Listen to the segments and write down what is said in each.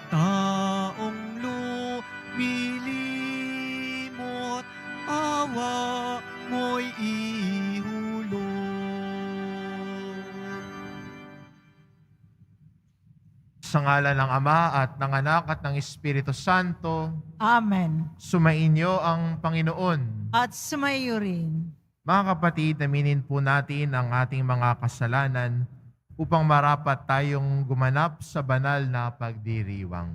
taong lumilimot, awa mo'y ihulog. Sa ngalan ng Ama at ng Anak at ng Espiritu Santo, Amen. sumainyo ang Panginoon. At sumayo rin. Mga kapatid, aminin po natin ang ating mga kasalanan upang marapat tayong gumanap sa banal na pagdiriwang.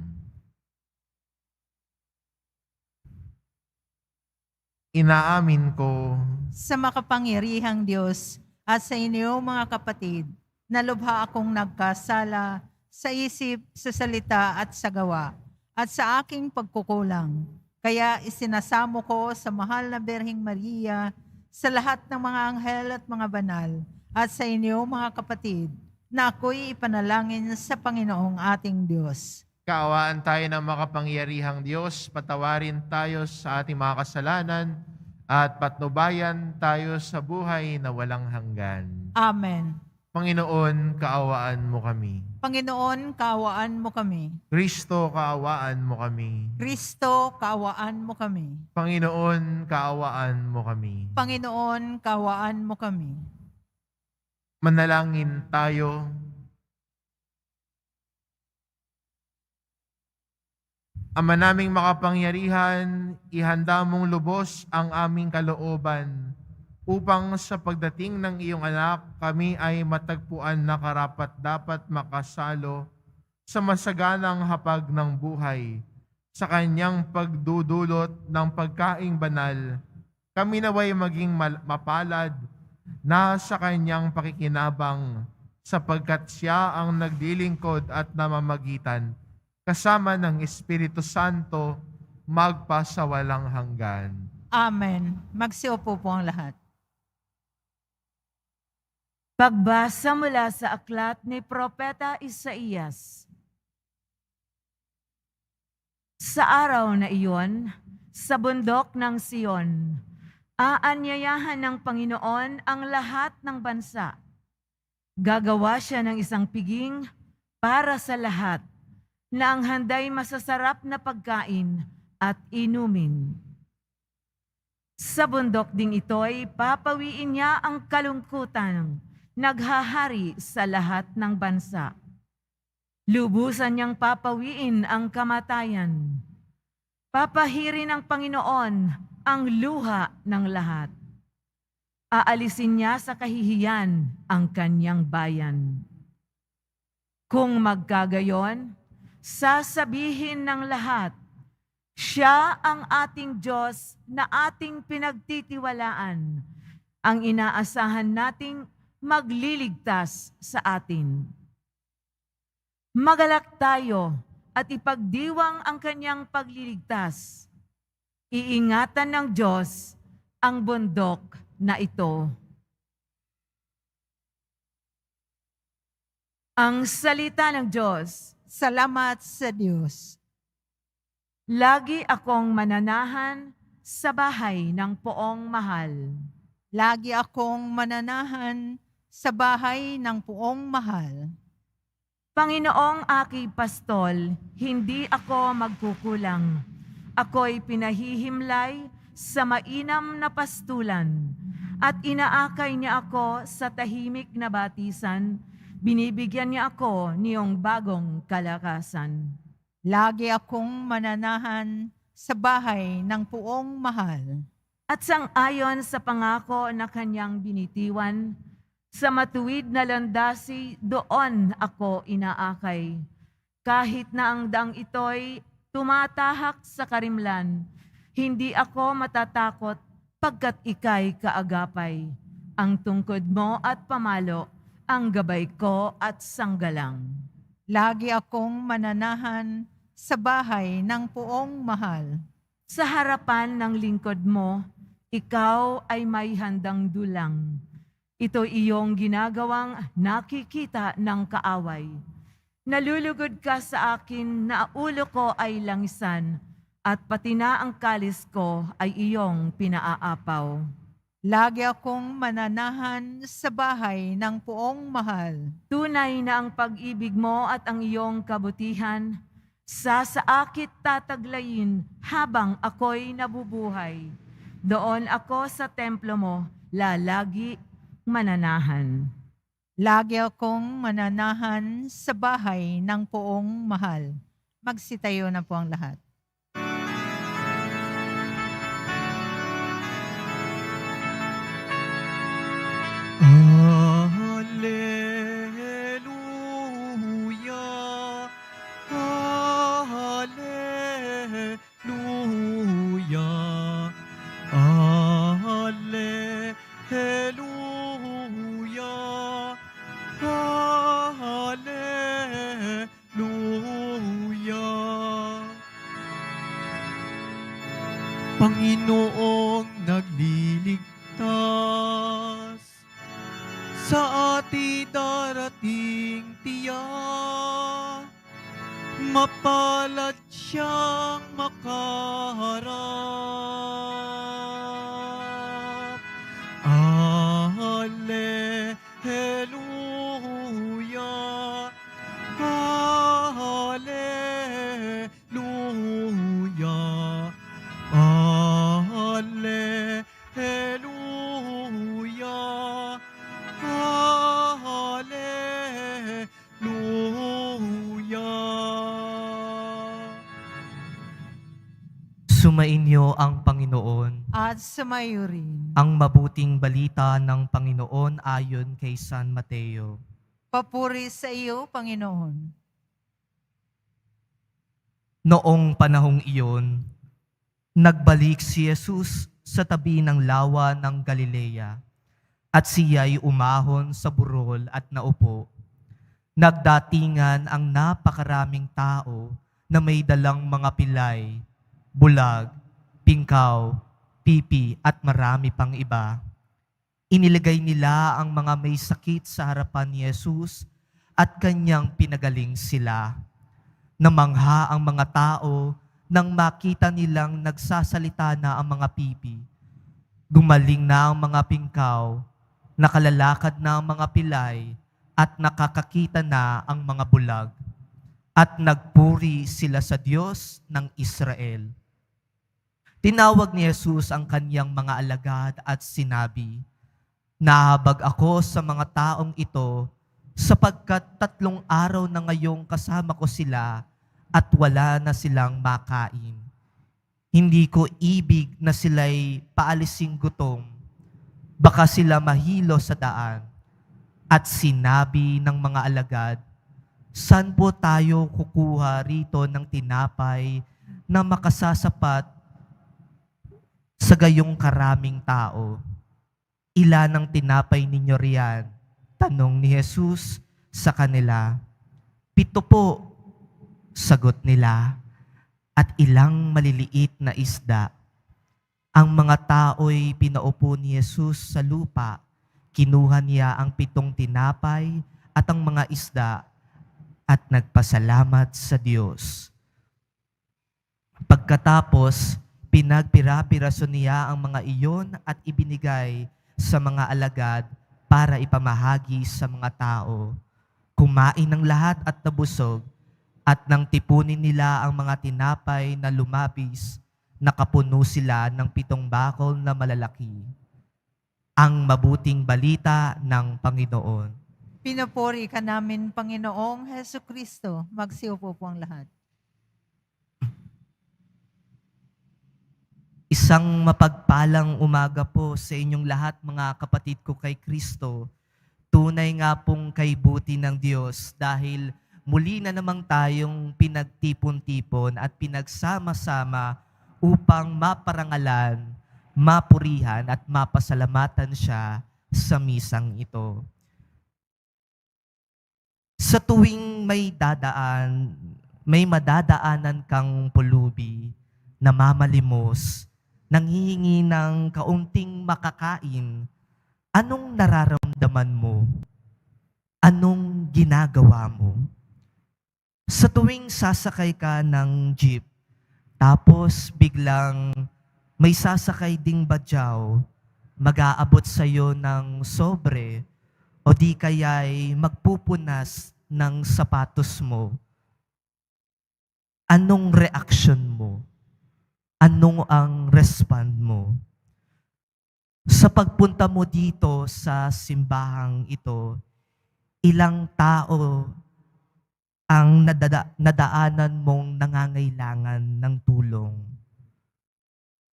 Inaamin ko Sa makapangyarihang Diyos at sa inyo mga kapatid, na lubha akong nagkasala sa isip, sa salita at sa gawa, at sa aking pagkukulang. Kaya isinasamo ko sa mahal na Birheng Maria, sa lahat ng mga anghel at mga banal, at sa inyo mga kapatid, na ako'y ipanalangin sa Panginoong ating Diyos. kaawaan tayo ng makapangyarihang Diyos, patawarin tayo sa ating mga kasalanan, at patnubayan tayo sa buhay na walang hanggan. Amen. Panginoon, kaawaan mo kami. Panginoon, kaawaan mo kami. Kristo, kaawaan mo kami. Kristo, kaawaan mo kami. Panginoon, kaawaan mo kami. Panginoon, kaawaan mo kami. Manalangin tayo. Ama naming makapangyarihan, ihanda mong lubos ang aming kalooban upang sa pagdating ng iyong anak, kami ay matagpuan na karapat-dapat makasalo sa masaganang hapag ng buhay. Sa kanyang pagdudulot ng pagkaing banal, kami naway maging mapalad na sa kanyang pakikinabang, sapagkat siya ang naglilingkod at namamagitan kasama ng Espiritu Santo magpasawalang hanggan. Amen. Magsiupo po ang lahat. Pagbasa mula sa aklat ni Propeta Isaías. Sa araw na iyon, sa bundok ng Sion, aanyayahan ng Panginoon ang lahat ng bansa. Gagawa siya ng isang piging para sa lahat, na ang handay masasarap na pagkain at inumin. Sa bundok ding ito'y papawiin niya ang kalungkutan, naghahari sa lahat ng bansa. Lubusan niyang papawiin ang kamatayan. Papahirin ng Panginoon ang luha ng lahat. Aalisin niya sa kahihiyan ang kanyang bayan. Kung magkagayon, sasabihin ng lahat, siya ang ating Diyos na ating pinagtitiwalaan, ang inaasahan nating magliligtas sa atin. Magalak tayo at ipagdiwang ang kanyang pagliligtas. Iingatan ng Diyos ang bundok na ito. Ang salita ng Diyos. Salamat sa Diyos. Lagi akong mananahan sa bahay ng poong mahal. Lagi akong mananahan sa bahay ng poong mahal. Panginoong aking pastol, hindi ako magkukulang. Ako'y pinahihimlay sa mainam na pastulan at inaakay niya ako sa tahimik na batisan. Binibigyan niya ako niyong bagong kalakasan. Lagi akong mananahan sa bahay ng poong mahal. At sang-ayon sa pangako na kanyang binitiwan, sa matuwid na landasi doon ako inaakay. Kahit na ang daang ito'y tumatahak sa karimlan, hindi ako matatakot pagkat ika'y kaagapay. Ang tungkod mo at pamalo, ang gabay ko at sanggalang. Lagi akong mananahan sa bahay ng poong mahal. Sa harapan ng lingkod mo, ikaw ay may handang dulang. Ito iyong ginagawang nakikita ng kaaway. Nalulugod ka sa akin na ulo ko ay langisan at pati na ang kalis ko ay iyong pinaaapaw. Lagi akong mananahan sa bahay ng poong mahal. Tunay na ang pag-ibig mo at ang iyong kabutihan sa akit tataglayin habang ako'y nabubuhay. Doon ako sa templo mo, lalagi mananahan. Lagi akong mananahan sa bahay ng poong mahal. Magsitayo na po ang lahat. Hallelujah, Hallelujah, Hallelujah, Hallelujah. Panginoong nagliligtas, sa ating darating tiyak, mapalad siyang makaharap. Hallelujah, Hallelujah, Hallelujah, Hallelujah. Sumainyo ang Panginoon, At sumayo rin. ang mabuting balita ng Panginoon ayon kay San Mateo. Papuri sa iyo, Panginoon. Noong panahong iyon, nagbalik si Jesus sa tabi ng lawa ng Galilea at siya'y umahon sa burol at naupo. Nagdatingan ang napakaraming tao na may dalang mga pilay, bulag, pingkaw, pipi at marami pang iba. Inilagay nila ang mga may sakit sa harapan ni Jesus at kanyang pinagaling sila. Namangha ang mga tao nang makita nilang nagsasalita na ang mga pipi. Gumaling na ang mga pingkaw, nakalalakad na ang mga pilay, at nakakakita na ang mga bulag. At nagpuri sila sa Diyos ng Israel. Tinawag ni Jesus ang kanyang mga alagad at sinabi, "Nahabag ako sa mga taong ito sapagkat 3 araw na ngayong kasama ko sila at wala na silang makain. Hindi ko ibig na sila'y paalising gutom, baka sila mahilo sa daan." At sinabi ng mga alagad, "Saan po tayo kukuha rito ng tinapay na makasasapat sa gayong karaming tao? Ilan ang tinapay ninyo riyan?" Tanong ni Jesus sa kanila. "7 po," sagot nila, "at ilang maliliit na isda." Ang mga tao'y pinaupo ni Jesus sa lupa. Kinuha niya ang 7 tinapay at ang mga isda at nagpasalamat sa Diyos. Pagkatapos, pinagpira-piraso niya ang mga iyon at ibinigay sa mga alagad para ipamahagi sa mga tao. Kumain ng lahat at nabusog, at nang tipunin nila ang mga tinapay na lumabis, nakapuno sila ng 7 bakol na malalaki. Ang mabuting balita ng Panginoon. Pinupuri ka namin, Panginoong Heso Kristo. Magsiupo po ang lahat. Isang mapagpalang umaga po sa inyong lahat, mga kapatid ko kay Kristo. Tunay nga pong kay buti ng Diyos dahil muli na namang tayong pinagtipon-tipon at pinagsama-sama upang maparangalan, mapurihan at mapasalamatan siya sa misang ito. Sa tuwing may madadaanan kang pulubi, namamalimos, nanghihingi ng kaunting makakain, anong nararamdaman mo? Anong ginagawa mo? Sa tuwing sasakay ka ng jeep, tapos biglang may sasakay ding badyaw, mag-aabot sa'yo ng sobre o di kaya'y magpupunas ng sapatos mo. anong reaksyon mo? Anong ang respond mo? Sa pagpunta mo dito sa simbahang ito, ilang tao ang nadaanan mong nangangailangan ng tulong?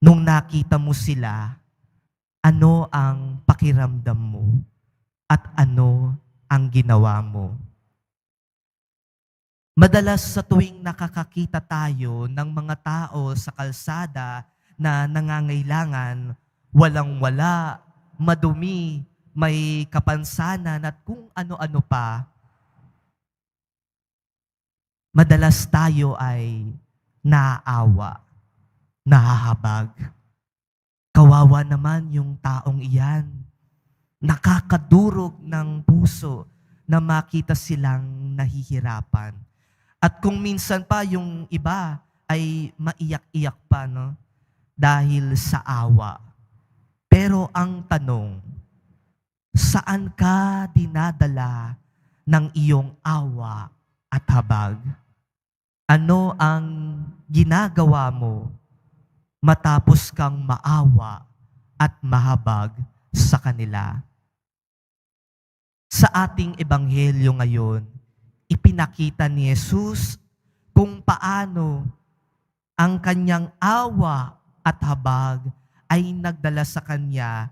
Nung nakita mo sila, ano ang pakiramdam mo? At ano ang ginawa mo? Madalas sa tuwing nakakakita tayo ng mga tao sa kalsada na nangangailangan, walang-wala, madumi, may kapansanan at kung ano-ano pa, madalas tayo ay naaawa, nahahabag. Kawawa naman yung taong iyan. Nakakadurog ng puso na makita silang nahihirapan. At kung minsan pa yung iba ay maiyak-iyak pa, no? Dahil sa awa. Pero ang tanong, saan ka dinadala ng iyong awa at habag? Ano ang ginagawa mo matapos kang maawa at mahabag sa kanila? Sa ating ebanghelyo ngayon, ipinakita ni Jesus kung paano ang kanyang awa at habag ay nagdala sa kanya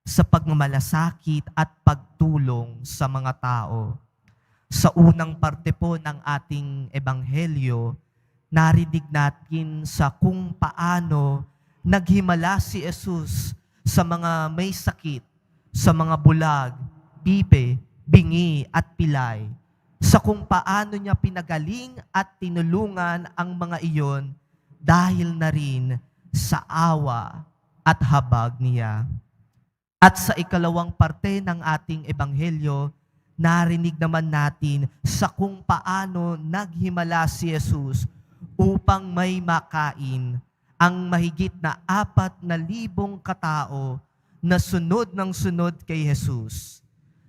sa pagmamalasakit at pagtulong sa mga tao. Sa unang parte po ng ating ebanghelyo, narinig natin sa kung paano naghimala si Jesus sa mga may sakit, sa mga bulag, pipe, bingi at pilay. Sa kung paano niya pinagaling at tinulungan ang mga iyon dahil na rin sa awa at habag niya. At sa ikalawang parte ng ating ebanghelyo, narinig naman natin sa kung paano naghimala si Jesus upang may makain ang mahigit na 4,000 katao na sunod ng sunod kay Jesus.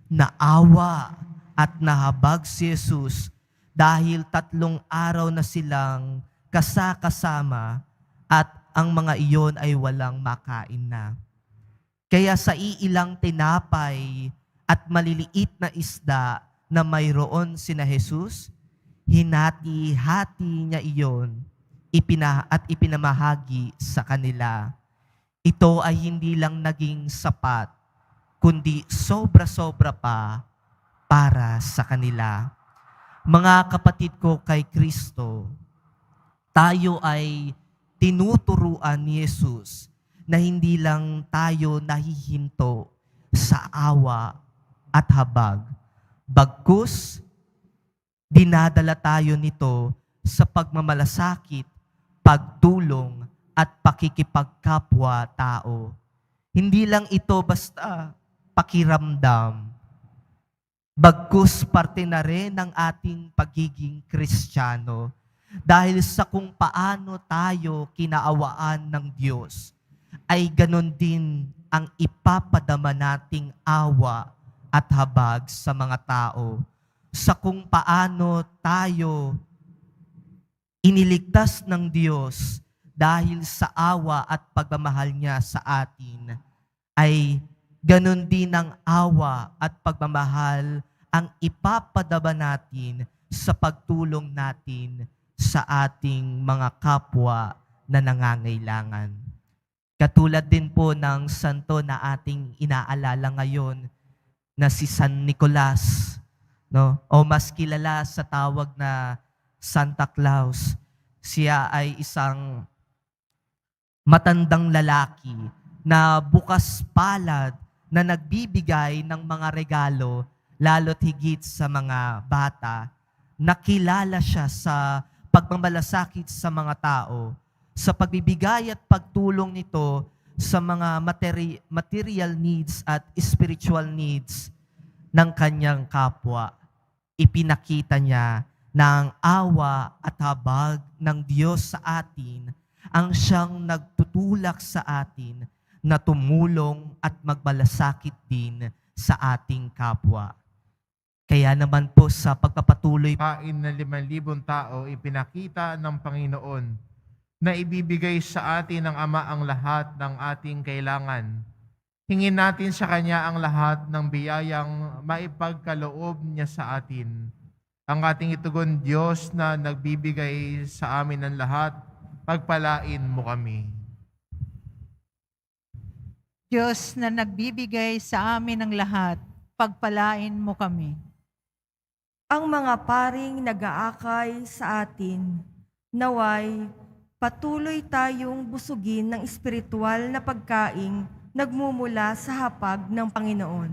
Naawa at nahabag si Jesus dahil 3 araw na silang kasama at ang mga iyon ay walang makain na. Kaya sa iilang tinapay at maliliit na isda na mayroon sina Jesus, hinati-hati niya iyon at ipinamahagi sa kanila. Ito ay hindi lang naging sapat, kundi sobra-sobra pa para sa kanila. Mga kapatid ko kay Kristo, tayo ay tinuturuan ni Jesus na hindi lang tayo nahihinto sa awa at habag. Bagkus, dinadala tayo nito sa pagmamalasakit, pagtulong at pakikipagkapwa-tao. Hindi lang ito basta pakiramdam. Bagkus parte na rin ng ating pagiging Kristiyano dahil sa kung paano tayo kinaawaan ng Diyos, ay ganon din ang ipapadama nating awa at habag sa mga tao. Sa kung paano tayo iniligtas ng Diyos dahil sa awa at pagmamahal niya sa atin, ay ganon din ang awa at pagmamahal ang ipapadama natin sa pagtulong natin sa ating mga kapwa na nangangailangan. Katulad din po ng santo na ating inaalala ngayon na si San Nicolas, no? O mas kilala sa tawag na Santa Claus. Siya ay isang matandang lalaki na bukas palad na nagbibigay ng mga regalo lalo't higit sa mga bata. Nakilala siya sa pagmamalasakit sa mga tao, sa pagbibigay at pagtulong nito sa mga material needs at spiritual needs ng kanyang kapwa. Ipinakita niya na ang awa at habag ng Diyos sa atin ang siyang nagtutulak sa atin na tumulong at magmalasakit din sa ating kapwa. Kaya naman po sa pagpapatuloy Kain na 5,000 tao, ipinakita ng Panginoon na ibibigay sa atin ng Ama ang lahat ng ating kailangan. Hingin natin sa Kanya ang lahat ng biyayang maipagkaloob niya sa atin. Ang ating itugon, Diyos na nagbibigay sa amin ng lahat, pagpalain mo kami. Diyos na nagbibigay sa amin ng lahat, pagpalain mo kami. Ang mga paring nag-aakay sa atin, naway patuloy tayong busugin ng espiritual na pagkaing nagmumula sa hapag ng Panginoon.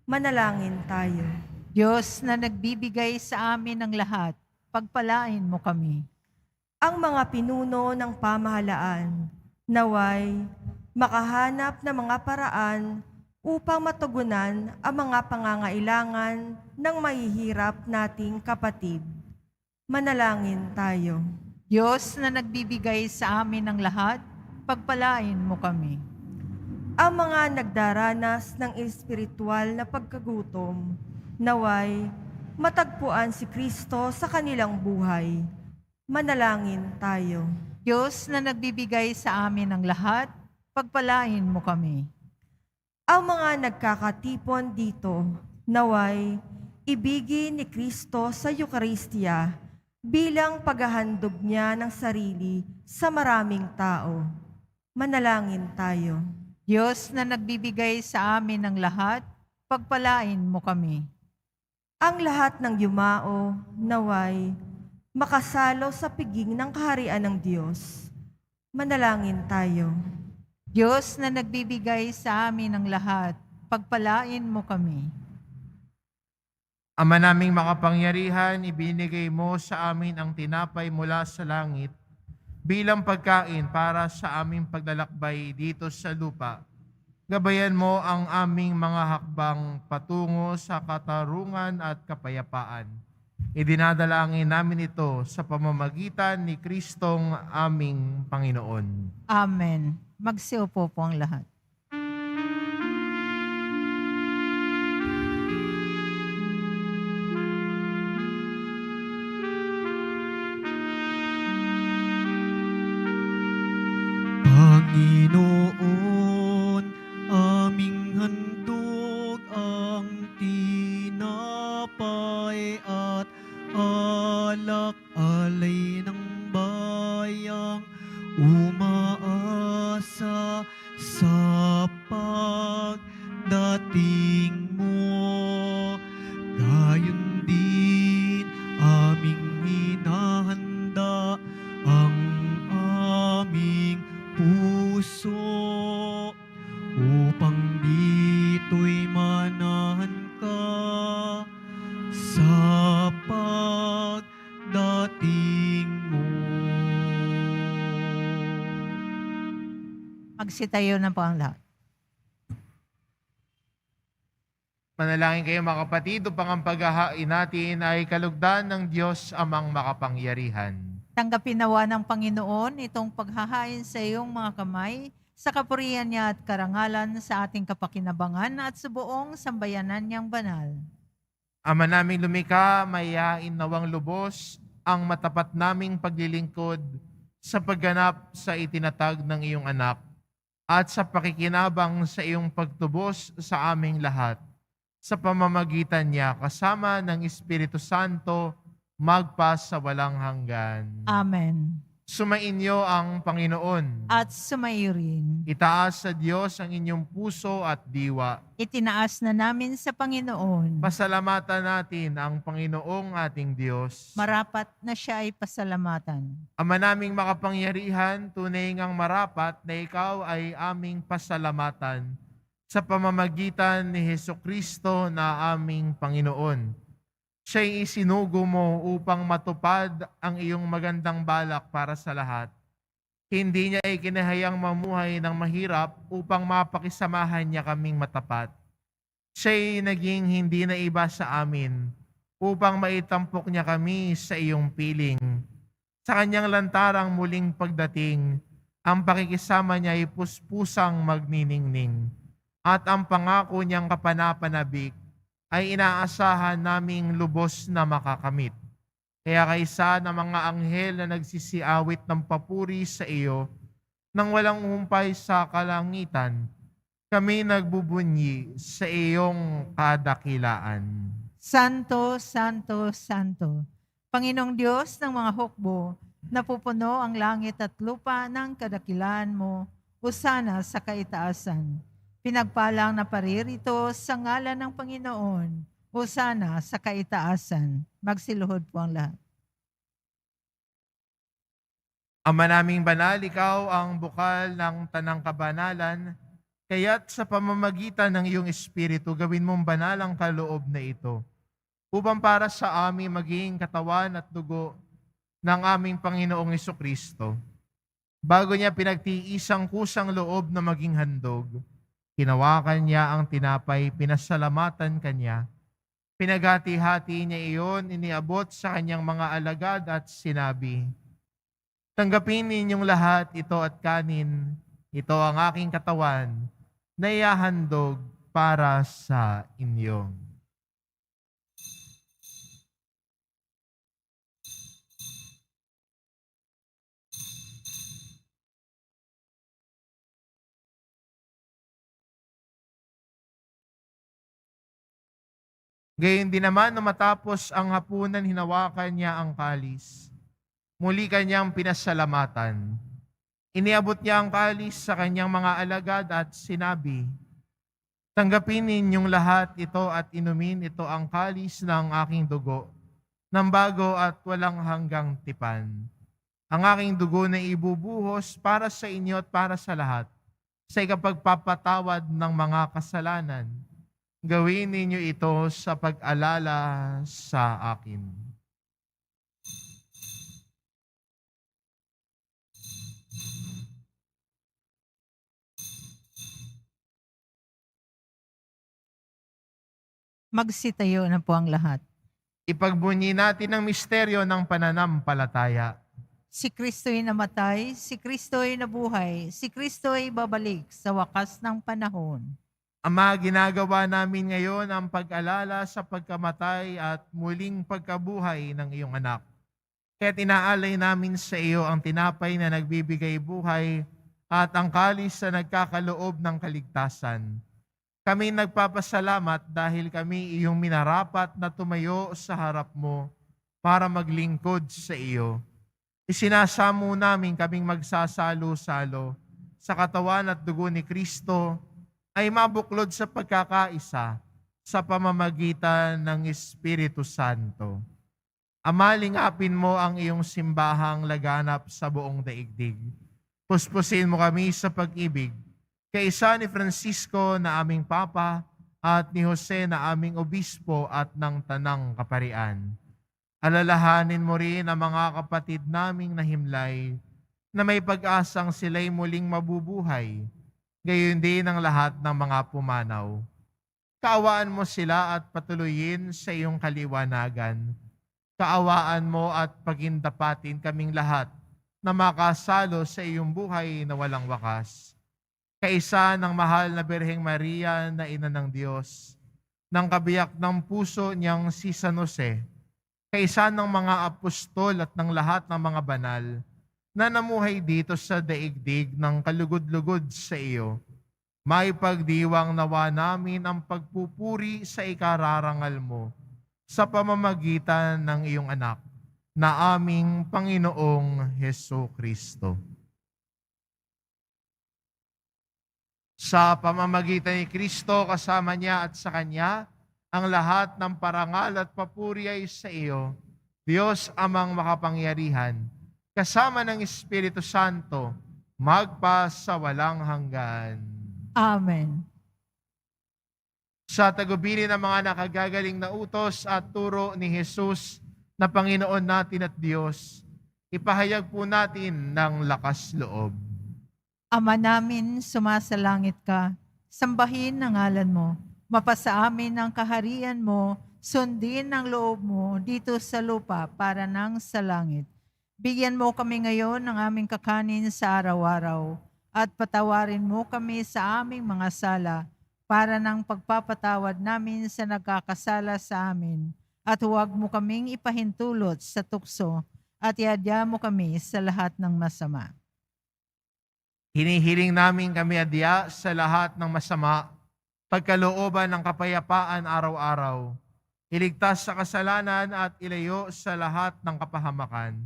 Manalangin tayo. Diyos na nagbibigay sa amin ng lahat, pagpalain mo kami. Ang mga pinuno ng pamahalaan, naway makahanap ng mga paraan upang matugunan ang mga pangangailangan ng mahihirap nating kapatid. Manalangin tayo. Diyos na nagbibigay sa amin ng lahat, pagpalain mo kami. Ang mga nagdaranas ng espiritual na pagkagutom, naway matagpuan si Kristo sa kanilang buhay. Manalangin tayo. Diyos na nagbibigay sa amin ng lahat, pagpalain mo kami. Ang mga nagkakatipon dito, naway ibigin ni Kristo sa Eucharistia bilang paghahandog niya ng sarili sa maraming tao. Manalangin tayo. Diyos na nagbibigay sa amin ng lahat, pagpalain mo kami. Ang lahat ng yumao, naway makasalo sa piging ng kaharian ng Diyos. Manalangin tayo. Diyos na nagbibigay sa amin ng lahat, pagpalain mo kami. Ama naming makapangyarihan, ibinigay mo sa amin ang tinapay mula sa langit bilang pagkain para sa aming paglalakbay dito sa lupa. Gabayan mo ang aming mga hakbang patungo sa katarungan at kapayapaan. Idinadalangin namin ito sa pamamagitan ni Kristong aming Panginoon. Amen. Magsiupo po ang lahat. Panginoon, aming handog ang tinapay at alak, alay ng bayang umaasa sa pagdating mo. Gayon din aming hinahanda ang aming puso upang dito'y manahan ka sa pagdating mo. Magsitayo na po ang lahat. Manalangin kayo mga kapatid upang ang paghahain natin ay kalugdan ng Diyos amang makapangyarihan. Tanggapin nawa ng Panginoon itong paghahain sa iyong mga kamay, sa kapurihan niya at karangalan sa ating kapakinabangan at sa buong sambayanan niyang banal. Ama naming lumikha, mayayain nawang lubos ang matapat naming paglilingkod sa pagganap sa itinatag ng iyong anak at sa pakikinabang sa iyong pagtubos sa aming lahat. Sa pamamagitan niya kasama ng Espiritu Santo, magpa sa walang hanggan. Amen. Sumainyo ang Panginoon. At sumayo rin. Itaas sa Diyos ang inyong puso at diwa. Itinaas na namin sa Panginoon. Pasalamatan natin ang Panginoong ating Diyos. Marapat na siya ay pasalamatan. Ama naming makapangyarihan, tunay ngang marapat na ikaw ay aming pasalamatan sa pamamagitan ni Hesukristo na aming Panginoon. Siya'y isinugo mo upang matupad ang iyong magandang balak para sa lahat. Hindi niya ay kinahayang mamuhay ng mahirap upang mapakisamahan niya kaming matapat. Siya'y naging hindi na iba sa amin upang maitampok niya kami sa iyong piling. Sa kanyang lantarang muling pagdating, ang pakikisama niya ay puspusang magniningning at ang pangako niyang kapanapanabik ay inaasahan naming lubos na makakamit. Kaya kaysa ng mga anghel na nagsisiawit ng papuri sa iyo, nang walang humpay sa kalangitan, kami nagbubunyi sa iyong kadakilaan. Santo, Santo, Santo, Panginoong Diyos ng mga hukbo, napupuno ang langit at lupa ng kadakilaan mo, hosana sa kaitaasan. Pinagpalang na paririto sa ngalan ng Panginoon, hosana sa kaitaasan. Magsiluhod po ang lahat. Ama naming banal, ikaw ang bukal ng tanang kabanalan, kaya't sa pamamagitan ng iyong Espiritu, gawin mong banal ang kaloob na ito, upang para sa amin maging katawan at dugo ng aming Panginoong Hesukristo. Bago niya pinagtiisang kusang loob na maging handog, hinawakan niya ang tinapay, pinasalamatan kanya, pinaghati-hati niya iyon, iniabot sa kanyang mga alagad at sinabi, "Tanggapin ninyong lahat ito at kanin, ito ang aking katawan na ihahandog para sa inyo." Gayon din naman, nung matapos ang hapunan, hinawakan niya ang kalis. Muli kanyang pinasalamatan. Iniabot niya ang kalis sa kanyang mga alagad at sinabi, "Tanggapin ninyong lahat ito at inumin, ito ang kalis ng aking dugo, ng bago at walang hanggang tipan. Ang aking dugo na ibubuhos para sa inyo at para sa lahat, sa ikapagpapatawad ng mga kasalanan. Gawin ninyo ito sa pag-alala sa akin." Magsitayo na po ang lahat. Ipagbunyi natin ang misteryo ng pananampalataya. Si Kristo'y namatay, si Kristo'y nabuhay, si Kristo'y babalik sa wakas ng panahon. Ama, ginagawa namin ngayon ang pag-alala sa pagkamatay at muling pagkabuhay ng iyong anak. Kaya tinaalay namin sa iyo ang tinapay na nagbibigay buhay at ang kalis na nagkakaloob ng kaligtasan. Kami nagpapasalamat dahil kami iyong minarapat na tumayo sa harap mo para maglingkod sa iyo. Isinasamo namin kaming magsasalo-salo sa katawan at dugo ni Kristo ay mabuklod sa pagkakaisa sa pamamagitan ng Espiritu Santo. Ama, lingapin mo ang iyong simbahang laganap sa buong daigdig. Puspusin mo kami sa pag-ibig, kaisa ni Francisco na aming Papa at ni Jose na aming Obispo at ng Tanang Kaparian. Alalahanin mo rin ang mga kapatid naming nahimlay na may pag-asang sila'y muling mabubuhay, gayon din ang lahat ng mga pumanaw. Kaawaan mo sila at patuloyin sa iyong kaliwanagan. Kaawaan mo at pagindapatin kaming lahat na makasalo sa iyong buhay na walang wakas. Kaisa ng mahal na Birheng Maria na Ina ng Diyos, ng kabiyak ng puso niyang si San Jose, kaisa ng mga apostol at ng lahat ng mga banal na namuhay dito sa daigdig ng kalugod-lugod sa iyo, maipagdiwang nawa namin ang pagpupuri sa ikararangal mo sa pamamagitan ng iyong anak na aming Panginoong Hesukristo. Sa pamamagitan ni Kristo, kasama niya at sa Kanya, ang lahat ng parangal at papuri ay sa iyo, Diyos Amang makapangyarihan, kasama ng Espiritu Santo, magpa sa walang hanggan. Amen. Sa tagubilin ng mga nakagagaling na utos at turo ni Jesus na Panginoon natin at Diyos, ipahayag po natin ng lakas loob. Ama namin, sumasalangit ka, sambahin ang ngalan mo, mapasa amin ang kaharian mo, sundin ang loob mo dito sa lupa para nang sa langit. Bigyan mo kami ngayon ng aming kakanin sa araw-araw at patawarin mo kami sa aming mga sala para ng pagpapatawad namin sa nagkakasala sa amin. At huwag mo kaming ipahintulot sa tukso at iadya mo kami sa lahat ng masama. Hinihiling namin kami adya sa lahat ng masama, pagkalooban ng kapayapaan araw-araw. Iligtas sa kasalanan at ilayo sa lahat ng kapahamakan.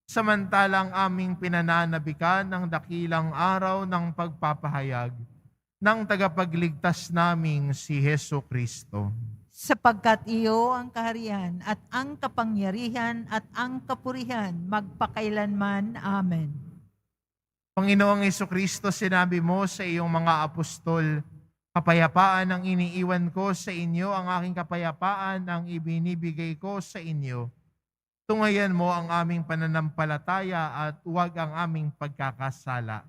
Samantalang aming pinananabikan ng dakilang araw ng pagpapahayag ng tagapagligtas naming si Heso Kristo. Sapagkat iyo ang kaharian at ang kapangyarihan at ang kapurihan magpakailanman. Amen. Panginoong Hesukristo, sinabi mo sa iyong mga apostol, kapayapaan ang iniiwan ko sa inyo, ang aking kapayapaan ang ibinibigay ko sa inyo. Tungayan mo ang aming pananampalataya at huwag ang aming pagkakasala.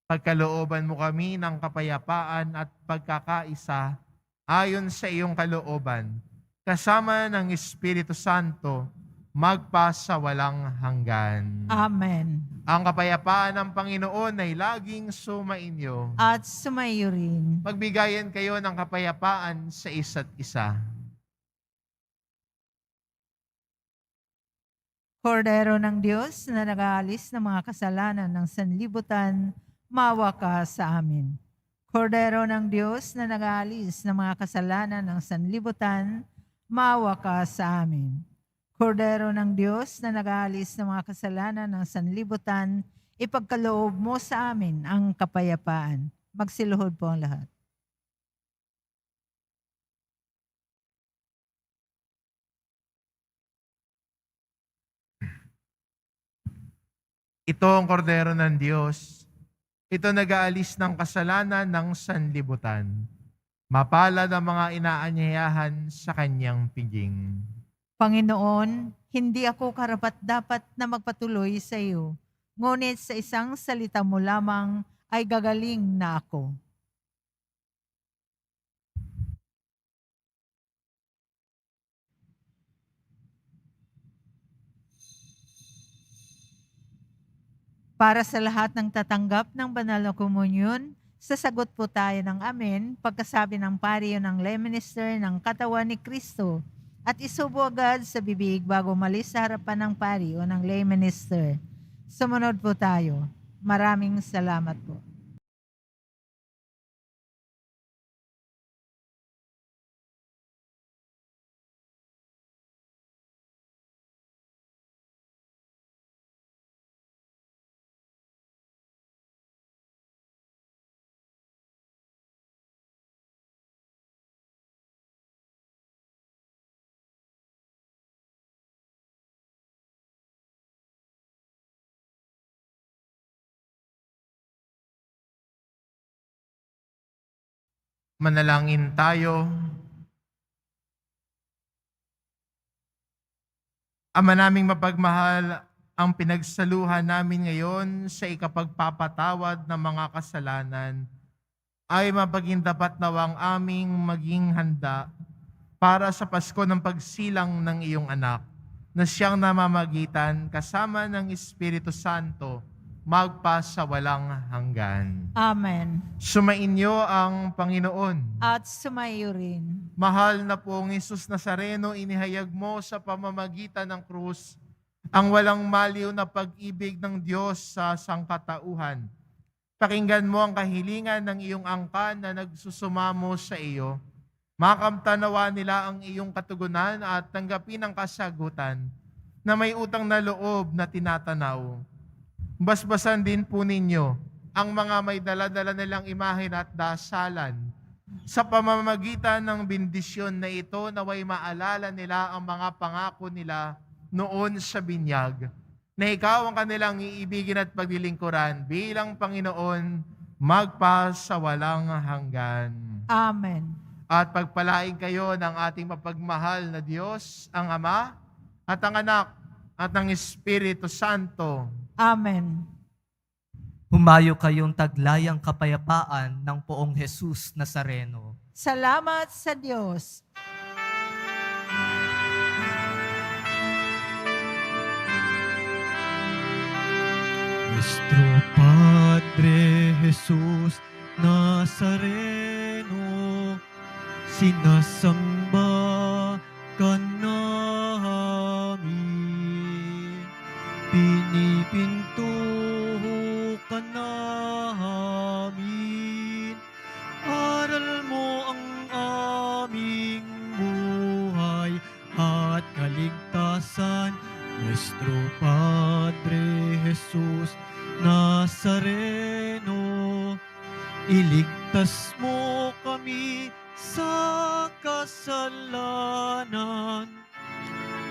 Pagkalooban mo kami ng kapayapaan at pagkakaisa ayon sa iyong kalooban, kasama ng Espiritu Santo, magpasawalang hanggan. Amen. Ang kapayapaan ng Panginoon ay laging sumainyo. At sumayo rin. Magbigayan kayo ng kapayapaan sa isa't isa. Kordero ng Diyos na nag-aalis ng mga kasalanan ng sanlibutan, maawa ka sa amin. Kordero ng Diyos na nag-aalis ng mga kasalanan ng sanlibutan, maawa ka sa amin. Kordero ng Diyos na nag-aalis ng mga kasalanan ng sanlibutan, ipagkaloob mo sa amin ang kapayapaan. Magsiluhod po ang lahat. Ito ang kordero ng Diyos. Ito nag-aalis ng kasalanan ng sanlibutan. Mapalad ang mga inaanyayahan sa kanyang piging. Panginoon, hindi ako karapat-dapat na magpatuloy sa iyo, ngunit sa isang salita mo lamang ay gagaling na ako. Para sa lahat ng tatanggap ng banal na komunyon, sasagot po tayo ng amen pagkasabi ng pari ng lay minister ng katawan ni Kristo at isubo agad sa bibig bago malis sa harapan ng pari o ng lay minister. Sumunod po tayo. Maraming salamat po. Manalangin tayo. Ama naming mapagmahal, ang pinagsaluhan namin ngayon sa ikapagpapatawad ng mga kasalanan ay mapaging dapat nawang aming maging handa para sa Pasko ng pagsilang ng iyong anak na siyang namamagitan kasama ng Espiritu Santo magpasawalang hanggan. Amen. Sumainyo ang Panginoon. At sumayo rin. Mahal na pong Hesus Nazareno, inihayag mo sa pamamagitan ng krus ang walang maliw na pag-ibig ng Diyos sa sangkatauhan. Pakinggan mo ang kahilingan ng iyong angkan na nagsusumamo sa iyo. Makamtanawa nila ang iyong katugunan at tanggapin ang kasagutan na may utang na loob na tinatanaw. Basbasan din po ninyo ang mga may dala-dala nilang imahen at dasalan. Sa pamamagitan ng bendisyon na ito, naway maalala nila ang mga pangako nila noon sa binyag, na ikaw ang kanilang iibigin at paglilingkuran bilang Panginoon magpasawalang hanggan. Amen. At pagpalain kayo ng ating mapagmahal na Diyos, ang Ama at ang Anak at ang Espiritu Santo. Amen. Humayo kayong taglayang kapayapaan ng poong Jesus Nazareno. Salamat sa Diyos. Nuestro Padre Jesús Nazareno, sinasamba ka namin, pinipinto ka namin, aral mo ang aming buhay at kaligtasan, Nuestro Padre Jesus Nazareno, iligtas mo kami sa kasalanan.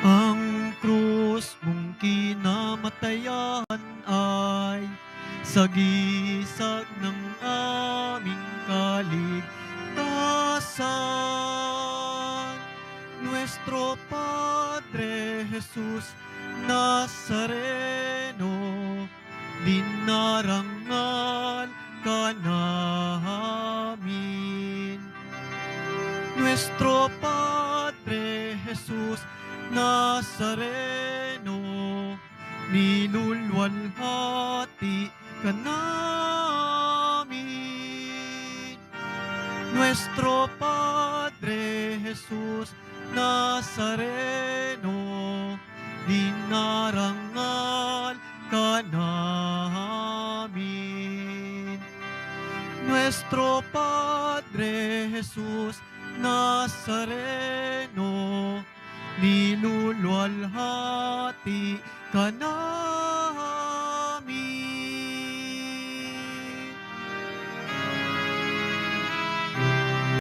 Ang krus mong kinamatayan ay sagisag ng aming kaligtasan. Nuestro Padre Jesus Nazareno, dinarangal ka namin. Nuestro Padre Jesus Nazareno, nilulwalhati ka namin. Nuestro Padre Jesus Nazareno, dinarangal ka namin. Nuestro Padre Jesus Nazareno, nilulwalhati ka namin. Nuestro Padre Jesus Nazareno, dinarangal ka namin. Nuestro Padre Jesus Nazareno, nilulwalhati ka namin.